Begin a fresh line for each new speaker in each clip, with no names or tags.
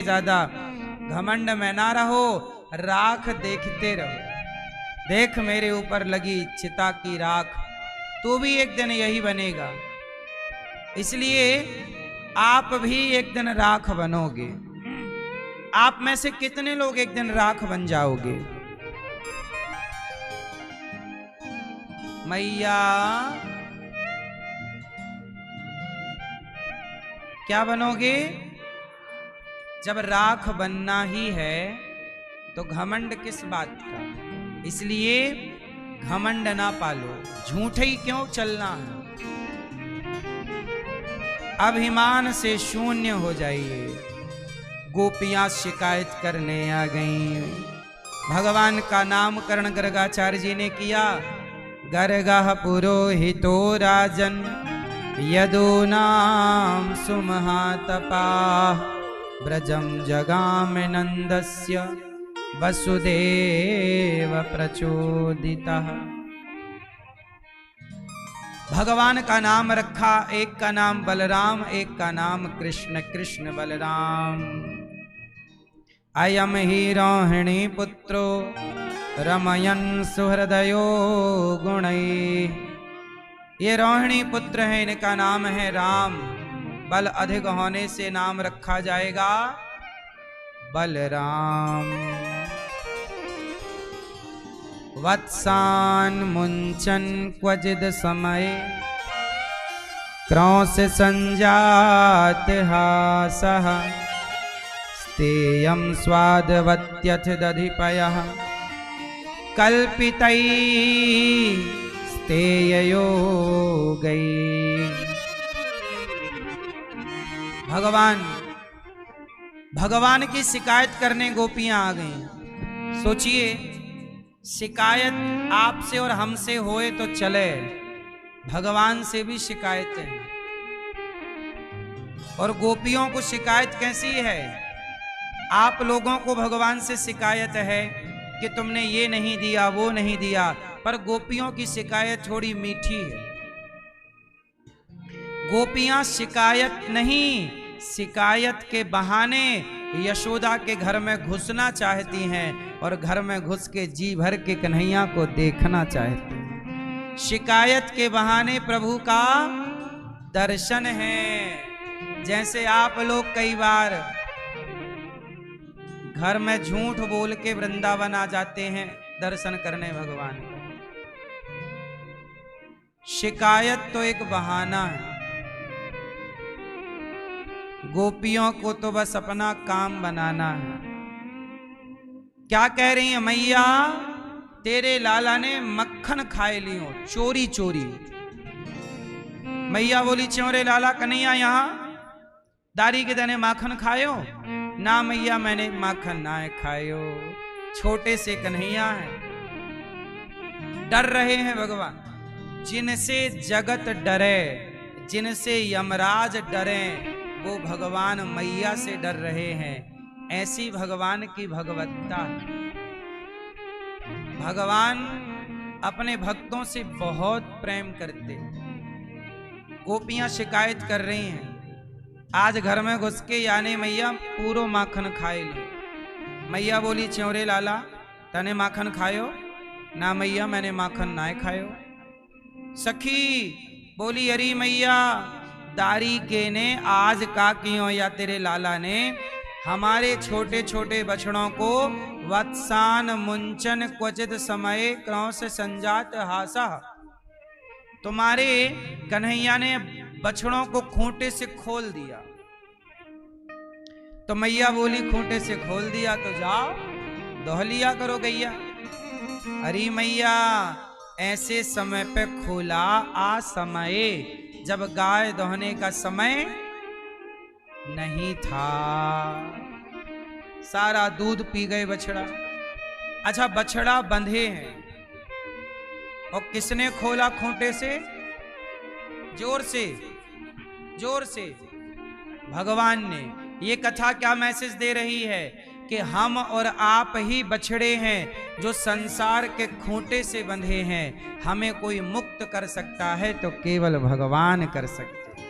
ज्यादा घमंड में ना रहो, राख देखते रहो। देख मेरे ऊपर लगी चिता की राख, तू भी एक दिन यही बनेगा। इसलिए आप भी एक दिन राख बनोगे। आप में से कितने लोग एक दिन राख बन जाओगे? मैया क्या बनोगे? जब राख बनना ही है तो घमंड किस बात का? इसलिए घमंड ना पालो, झूठे ही क्यों चलना है। अभिमान से शून्य हो जाइए। गोपियां शिकायत करने आ गईं। भगवान का नामकरण गर्गाचार्य जी ने किया। गर्गः पुरोहितो राजन यदूनां सुमहातपाः ब्रजं जगाम नंदस्य वसुदेव प्रचोदितः। भगवान का नाम रखा, एक का नाम बलराम, एक का नाम कृष्ण, कृष्ण बलराम। अयम ही रोहिणी पुत्रो रमयन सुहृदयो गुणैः। ये रोहिणी पुत्र है, इनका नाम है राम। बल अधिक होने से नाम रखा जाएगा बलराम। वत्सान मुंचन क्वचिद समय क्रौश संजात हासः। स्तेयं स्वादवत्यथ दधिपयः कल्पितैः स्तेययो गई। भगवान की शिकायत करने गोपियां आ गईं। सोचिए, शिकायत आपसे और हमसे होए तो चले, भगवान से भी शिकायतें हैं। और गोपियों को शिकायत कैसी है? आप लोगों को भगवान से शिकायत है कि तुमने ये नहीं दिया, वो नहीं दिया, पर गोपियों की शिकायत थोड़ी मीठी है। गोपियां शिकायत नहीं, शिकायत के बहाने यशोदा के घर में घुसना चाहती हैं और घर में घुस के जी भर के कन्हैया को देखना चाहती हैं। शिकायत के बहाने प्रभु का दर्शन है। जैसे आप लोग कई बार घर में झूठ बोल के वृंदावन आ जाते हैं दर्शन करने भगवान का। शिकायत तो एक बहाना है। गोपियों को तो बस अपना काम बनाना है। क्या कह रही है मैया? तेरे लाला ने मक्खन खाए लियो चोरी चोरी। मैया बोली, चोरे लाला कन्हैया यहाँ दारी के दने माखन खायो? ना मैया, मैंने माखन ना खायो। छोटे से कन्हैया हैं, डर रहे हैं भगवान। जिनसे जगत डरे, जिनसे यमराज डरे, वो भगवान मैया से डर रहे हैं। ऐसी भगवान की भगवत्ता। भगवान अपने भक्तों से बहुत प्रेम करते। गोपियां शिकायत कर रही हैं, आज घर में घुस के यानी मैया पूरो माखन खाए लो। मैया बोली, च्योरे लाला तने माखन खायो? ना मैया, मैंने माखन ना खायो। सखी बोली, अरे मैया दारी के ने आज का क्यों, या तेरे लाला ने हमारे छोटे छोटे बछड़ों को वत्सान मुंचन क्वचित समय क्रौश संजात हासा। तुम्हारे कन्हैया ने बछड़ों को खूंटे से खोल दिया। तो मैया बोली, खूंटे से खोल दिया तो जाओ दोह लिया करो गैया। अरे मैया, ऐसे समय पे खोला आ समय जब गाय दोहने का समय नहीं था। सारा दूध पी गए बछड़ा। अच्छा, बछड़ा बंधे हैं और किसने खोला खूंटे से? जोर से, जोर से भगवान ने। ये कथा क्या मैसेज दे रही है? कि हम और आप ही बछड़े हैं जो संसार के खूंटे से बंधे हैं। हमें कोई मुक्त कर सकता है तो केवल भगवान कर सकते।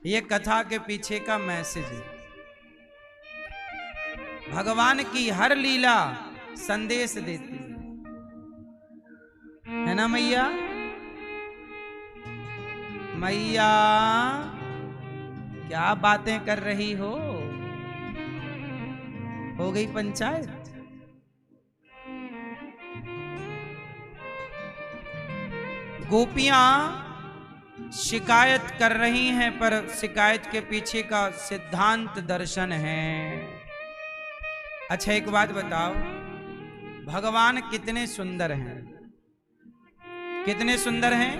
ये कथा के पीछे का मैसेज है। भगवान की हर लीला संदेश देती है ना मैया। मैया क्या बातें कर रही हो गई पंचायत। गोपियां शिकायत कर रही हैं, पर शिकायत के पीछे का सिद्धांत दर्शन है। अच्छा एक बात बताओ, भगवान कितने सुंदर हैं, कितने सुंदर हैं।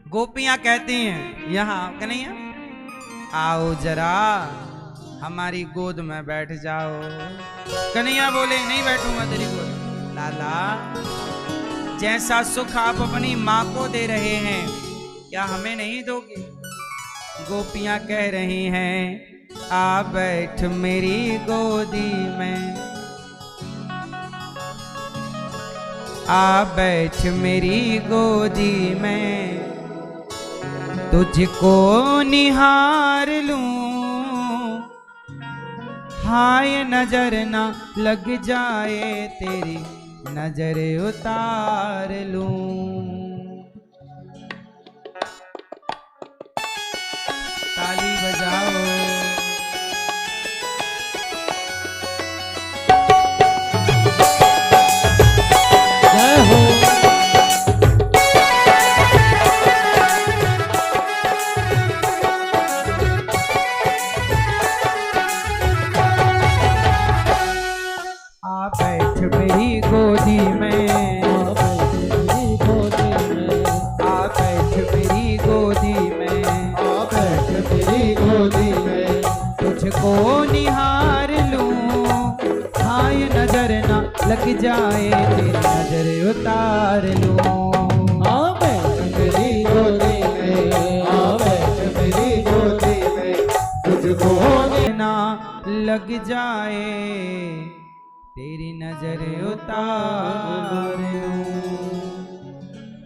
गोपियां कहती हैं यहां कन्हैया आओ जरा हमारी गोद में बैठ जाओ। कन्हैया बोले नहीं बैठूंगा तेरी गोद। लाला जैसा सुख आप अपनी माँ को दे रहे हैं क्या हमें नहीं दोगे। गोपियां कह रही हैं आ बैठ मेरी गोदी में, आ बैठ मेरी गोदी में, तुझको निहार लूं, हाय नजर ना लग जाए तेरी नजर उतार लूं। ताली बजाओ। जय हो। आ बैठ मेरी गोदी में, आ बैठ मेरी गोदी में, आ बैठ मेरी गोदी में, तुझको निहार लूं, हाय नजर ना लग जाए तेरी नजर उतार लूं। आ बैठ मेरी गोदी में, आ बैठ मेरी गोदी में, तुझको ना लग जाए तेरी नजर उतार लूं।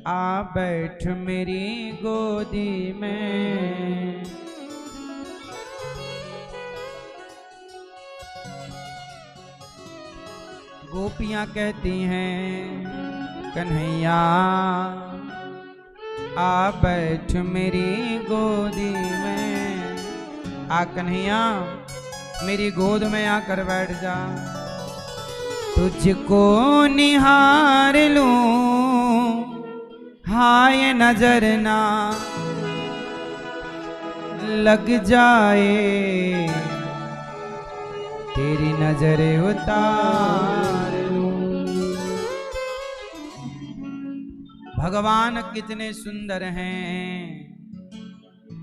आ बैठ मेरी गोदी में। गोपियां कहती हैं कन्हैया आ बैठ मेरी गोदी में। आ कन्हैया मेरी गोद में आकर बैठ जा, तुझको निहार लूं, हाय नजर ना लग जाए तेरी नजर उतार लूं। भगवान कितने सुंदर हैं,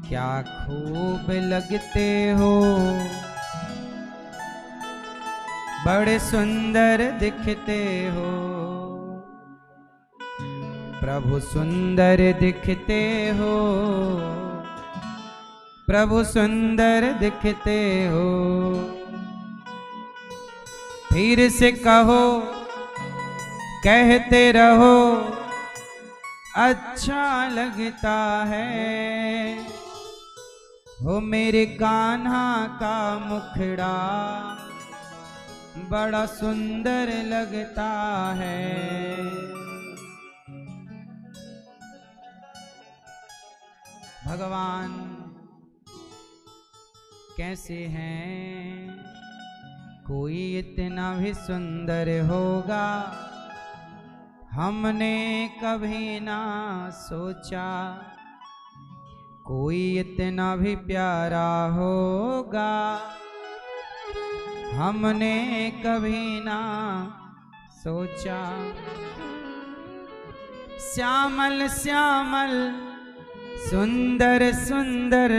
क्या खूब लगते हो, बड़े सुंदर दिखते हो, प्रभु सुंदर दिखते हो, प्रभु सुंदर दिखते हो। फिर से कहो कहते रहो अच्छा लगता है, हो मेरे कान्हा का मुखड़ा बड़ा सुंदर लगता है। भगवान कैसे हैं, कोई इतना भी सुंदर होगा हमने कभी ना सोचा, कोई इतना भी प्यारा होगा हमने कभी ना सोचा। श्यामल श्यामल सुंदर सुंदर,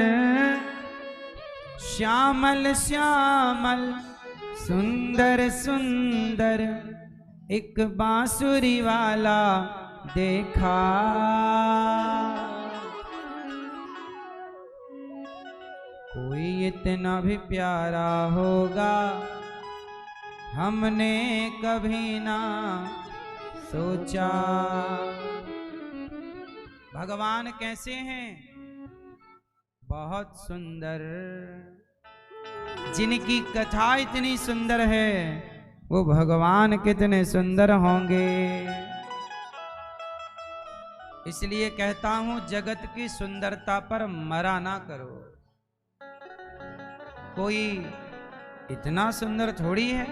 श्यामल श्यामल सुंदर सुंदर, एक बांसुरी वाला देखा, कोई इतना भी प्यारा होगा हमने कभी ना सोचा। भगवान कैसे हैं, बहुत सुंदर। जिनकी कथा इतनी सुंदर है वो भगवान कितने सुंदर होंगे। इसलिए कहता हूं जगत की सुंदरता पर मरा ना करो। कोई इतना सुंदर थोड़ी है,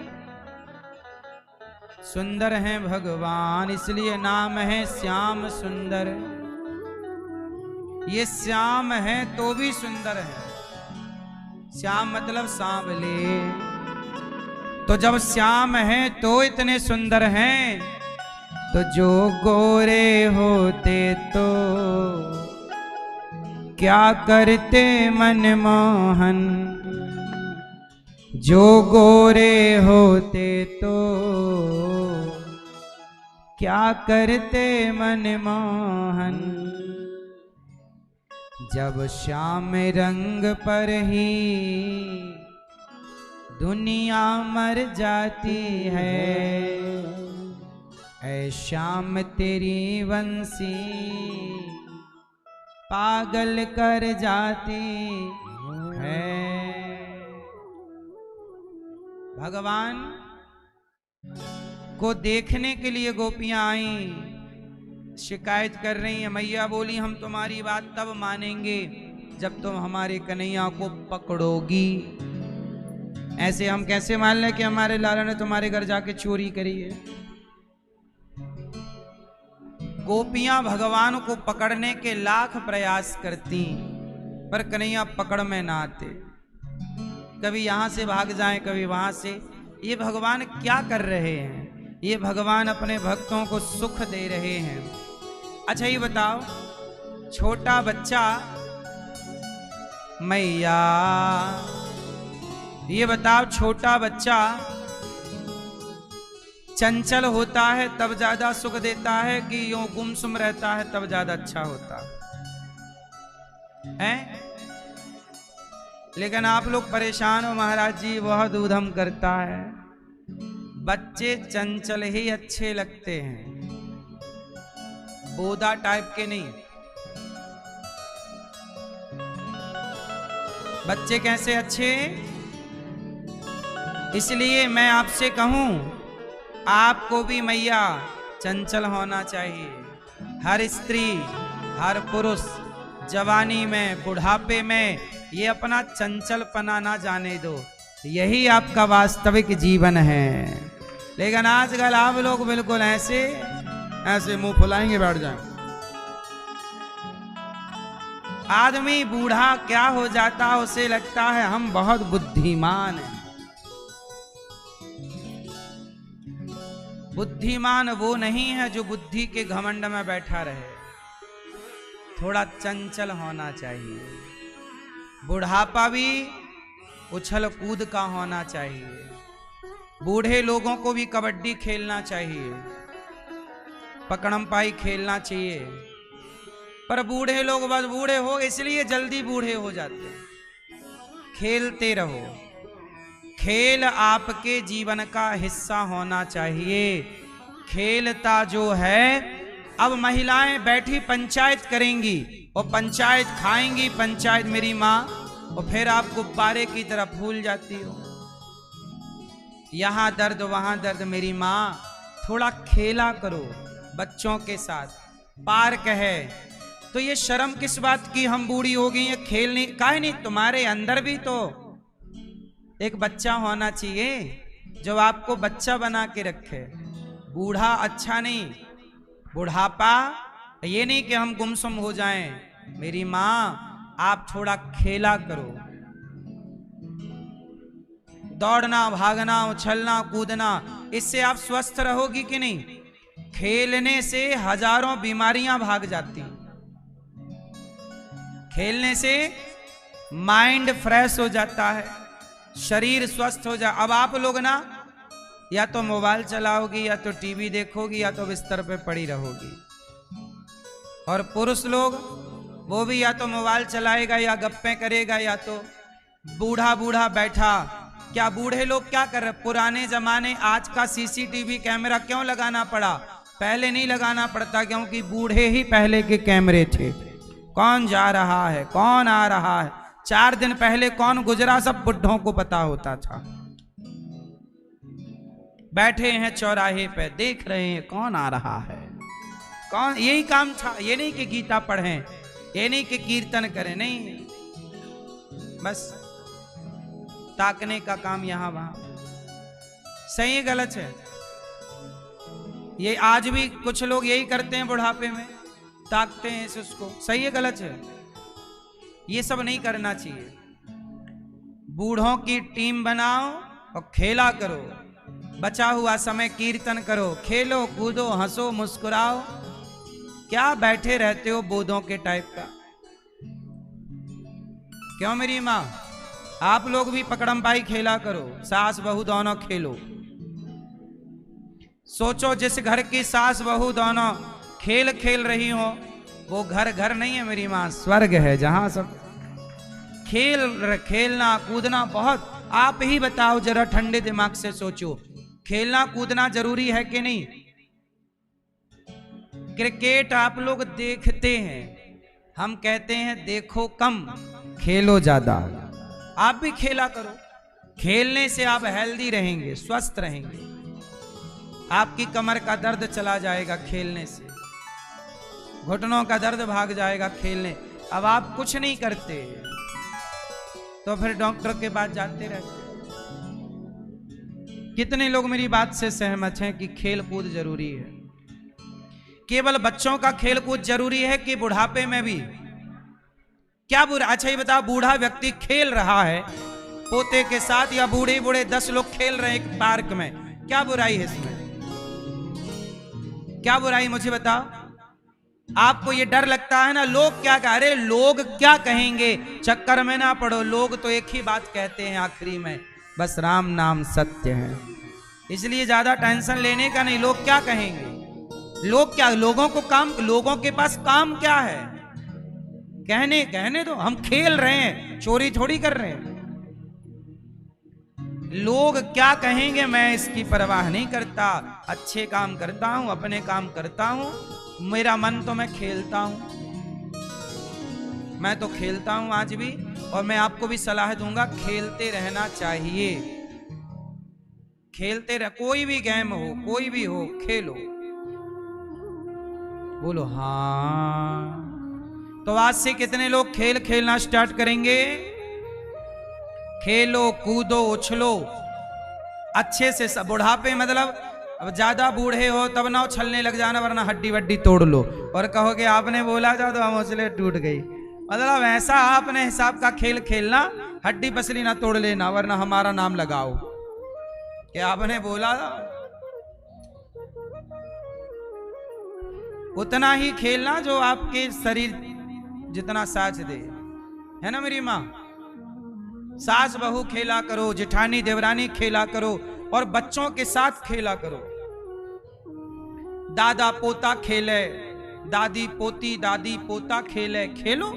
सुंदर हैं भगवान, इसलिए नाम है श्याम सुंदर। ये श्याम है तो भी सुंदर है। श्याम मतलब सांवले। तो जब श्याम है तो इतने सुंदर हैं, तो जो गोरे होते तो क्या करते मनमोहन। जो गोरे होते तो क्या करते मनमोहन। जब श्याम रंग पर ही दुनिया मर जाती है, ऐ श्याम तेरी बंसी पागल कर जाती है। भगवान को देखने के लिए गोपियां आई, शिकायत कर रही हैं। मैया बोली हम तुम्हारी बात तब मानेंगे जब तुम हमारे कन्हैया को पकड़ोगी। ऐसे हम कैसे मान लें कि हमारे लाला ने तुम्हारे घर जाके चोरी करी है। गोपियां भगवान को पकड़ने के लाख प्रयास करती, पर कन्हैया पकड़ में ना आते। कभी यहां से भाग जाएं, कभी वहां से। ये भगवान क्या कर रहे हैं? ये भगवान अपने भक्तों को सुख दे रहे हैं। अच्छा ये बताओ, छोटा बच्चा मैया, ये बताओ छोटा बच्चा चंचल होता है तब ज्यादा सुख देता है कि यूं गुमसुम रहता है तब ज्यादा अच्छा होता है? लेकिन आप लोग परेशान हो महाराज जी, बहुत ऊधम करता है। बच्चे चंचल ही अच्छे लगते हैं, बोदा टाइप के नहीं। बच्चे कैसे अच्छे? इसलिए मैं आपसे कहूं, आपको भी मैया चंचल होना चाहिए। हर स्त्री, हर पुरुष जवानी में, बुढ़ापे में ये अपना चंचलपना ना जाने दो। यही आपका वास्तविक जीवन है। लेकिन आजकल आप लोग बिल्कुल ऐसे ऐसे मुंह फुलाएंगे बैठ जाए। आदमी बूढ़ा क्या हो जाता, उसे लगता है हम बहुत बुद्धिमान हैं। बुद्धिमान वो नहीं है जो बुद्धि के घमंड में बैठा रहे। थोड़ा चंचल होना चाहिए। बुढ़ापा भी उछल कूद का होना चाहिए। बूढ़े लोगों को भी कबड्डी खेलना चाहिए, पकड़म पाई खेलना चाहिए। पर बूढ़े लोग बस बूढ़े हो इसलिए जल्दी बूढ़े हो जाते हैं। खेलते रहो। खेल आपके जीवन का हिस्सा होना चाहिए। खेलता जो है, अब महिलाएं बैठी पंचायत करेंगी और पंचायत खाएंगी, पंचायत मेरी माँ, और फिर आप गुब्बारे की तरह फूल जाती हो। यहां दर्द वहां दर्द, मेरी माँ थोड़ा खेला करो बच्चों के साथ। पार्क है तो ये शर्म किस बात की हम बूढ़ी हो गई है खेल नहीं? काहे नहीं, तुम्हारे अंदर भी तो एक बच्चा होना चाहिए जो आपको बच्चा बना के रखे। बूढ़ा अच्छा नहीं, बुढ़ापा ये नहीं कि हम गुमसुम हो जाएं। मेरी माँ आप थोड़ा खेला करो। दौड़ना, भागना, उछलना, कूदना, इससे आप स्वस्थ रहोगी कि नहीं? खेलने से हजारों बीमारियां भाग जाती। खेलने से माइंड फ्रेश हो जाता है, शरीर स्वस्थ हो जा। अब आप लोग ना या तो मोबाइल चलाओगी, या तो टीवी देखोगी, या तो बिस्तर पे पड़ी रहोगी। और पुरुष लोग वो भी या तो मोबाइल चलाएगा या गप्पे करेगा, या तो बूढ़ा बूढ़ा बैठा। क्या बूढ़े लोग क्या कर रहे? पुराने जमाने, आज का सीसीटीवी कैमरा क्यों लगाना पड़ा? पहले नहीं लगाना पड़ता, क्योंकि बूढ़े ही पहले के कैमरे थे। कौन जा रहा है, कौन आ रहा है, 4 दिन पहले कौन गुजरा सब बुढ़ों को पता होता था। बैठे हैं चौराहे पे, देख रहे हैं कौन आ रहा है, कौन। यही काम था। ये नहीं कि गीता पढ़ें, ये नहीं कि कीर्तन करें, नहीं, बस ताकने का काम यहां वहां। सही है गलत है? ये आज भी कुछ लोग यही करते हैं, बुढ़ापे में ताकते हैं उसको। सही है गलत है? ये सब नहीं करना चाहिए। बूढ़ों की टीम बनाओ और खेला करो। बचा हुआ समय कीर्तन करो, खेलो कूदो, हंसो मुस्कुराओ। क्या बैठे रहते हो बोधों के टाइप का? क्यों मेरी माँ? आप लोग भी पकड़म पाई खेला करो, सास बहू दोनों खेलो। सोचो जिस घर की सास बहू दोनों खेल खेल रही हो, वो घर घर नहीं है मेरी माँ, स्वर्ग है, जहां सब खेलना कूदना बहुत। आप ही बताओ जरा, ठंडे दिमाग से सोचो, खेलना कूदना जरूरी है कि नहीं? क्रिकेट आप लोग देखते हैं, हम कहते हैं देखो कम खेलो ज्यादा। आप भी खेला करो। खेलने से आप हेल्दी रहेंगे, स्वस्थ रहेंगे। आपकी कमर का दर्द चला जाएगा खेलने से, घुटनों का दर्द भाग जाएगा खेलने। अब आप कुछ नहीं करते तो फिर डॉक्टर के पास जाते रहते। कितने लोग मेरी बात से सहमत हैं कि खेल कूद जरूरी है? केवल बच्चों का खेल कूद जरूरी है कि बुढ़ापे में भी? क्या बुरा? अच्छा ये बताओ, बूढ़ा व्यक्ति खेल रहा है पोते के साथ, या बूढ़े बूढ़े 10 लोग खेल रहे हैं एक पार्क में, क्या बुराई है इसमें? क्या बुराई मुझे बताओ? आपको ये डर लगता है ना लोग क्या कह रहे, लोग क्या कहेंगे, चक्कर में ना पड़ो। लोग तो एक ही बात कहते हैं आखिरी में, बस राम नाम सत्य है। इसलिए ज्यादा टेंशन लेने का नहीं, लोग क्या कहेंगे। लोग क्या, लोगों को काम, लोगों के पास काम क्या है? कहने दो, हम खेल रहे हैं, चोरी थोड़ी कर रहे हैं। लोग क्या कहेंगे मैं इसकी परवाह नहीं करता। अच्छे काम करता हूं, अपने काम करता हूं, मेरा मन तो मैं खेलता हूं। मैं तो खेलता हूं आज भी, और मैं आपको भी सलाह दूंगा, खेलते रहना चाहिए। खेलते रह, कोई भी गेम हो, कोई भी हो, खेलो। बोलो हाँ। तो आज से कितने लोग खेल खेलना स्टार्ट करेंगे? खेलो कूदो उछलो अच्छे से। सब बुढ़ापे मतलब अब ज्यादा बूढ़े हो तब ना उछलने लग जाना, वरना हड्डी वड्डी तोड़ लो और कहोगे आपने बोला था तो हम उछले टूट गई। मतलब ऐसा आपने हिसाब का खेल खेलना, हड्डी पसली ना तोड़ लेना, वरना हमारा नाम लगाओ कि आपने बोला था। उतना ही खेलना जो आपके शरीर जितना साथ दे, है ना मेरी माँ? सास बहू खेला करो, जेठानी देवरानी खेला करो, और बच्चों के साथ खेला करो। दादा पोता खेले, दादी पोती, दादी पोता खेले, खेलो।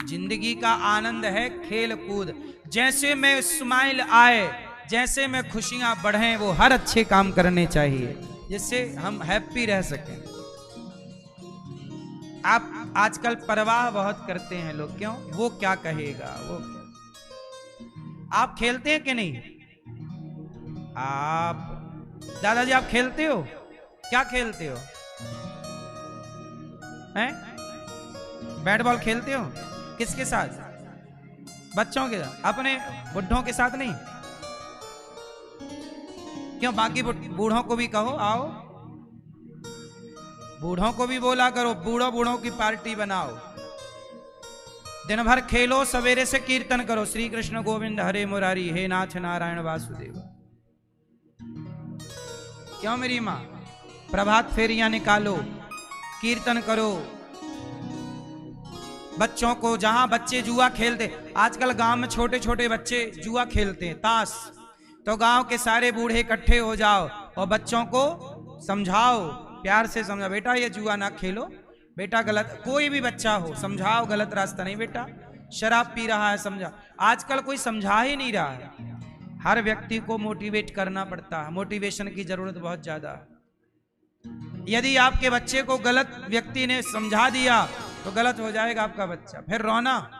जिंदगी का आनंद है खेल कूद। जैसे में स्माइल आए, जैसे में खुशियां बढ़ें, वो हर अच्छे काम करने चाहिए जिससे हम हैप्पी रह सकें। आप आजकल परवाह बहुत करते हैं लोग, क्यों? वो क्या कहेगा, वो क्या। आप खेलते हैं कि नहीं? आप दादाजी आप खेलते हो? क्या खेलते हो? हैं? बैट बॉल खेलते हो? किसके साथ? बच्चों के साथ? अपने बुढ़ों के साथ नहीं? क्यों? बाकी बूढ़ों को भी कहो आओ, बूढ़ों को भी बोला करो, बूढ़ों की पार्टी बनाओ। दिन भर खेलो, सवेरे से कीर्तन करो, श्री कृष्ण गोविंद हरे मुरारी, हे नाथ नारायण वासुदेव। क्यों मेरी माँ? प्रभात फेरियां निकालो, कीर्तन करो। बच्चों को, जहां बच्चे जुआ खेलते, आजकल गांव में छोटे छोटे बच्चे जुआ खेलते हैं, ताश, तो गांव के सारे बूढ़े इकट्ठे हो जाओ और बच्चों को समझाओ, प्यार से समझाओ, बेटा ये जुआ ना खेलो, बेटा गलत, कोई भी बच्चा हो समझाओ, गलत रास्ता नहीं बेटा, शराब पी रहा है समझा। आजकल कोई समझा ही नहीं रहा है, हर व्यक्ति को मोटिवेट करना पड़ता है, मोटिवेशन की जरूरत बहुत ज्यादा है। यदि आपके बच्चे को गलत व्यक्ति ने समझा दिया तो गलत हो जाएगा आपका बच्चा, फिर रोना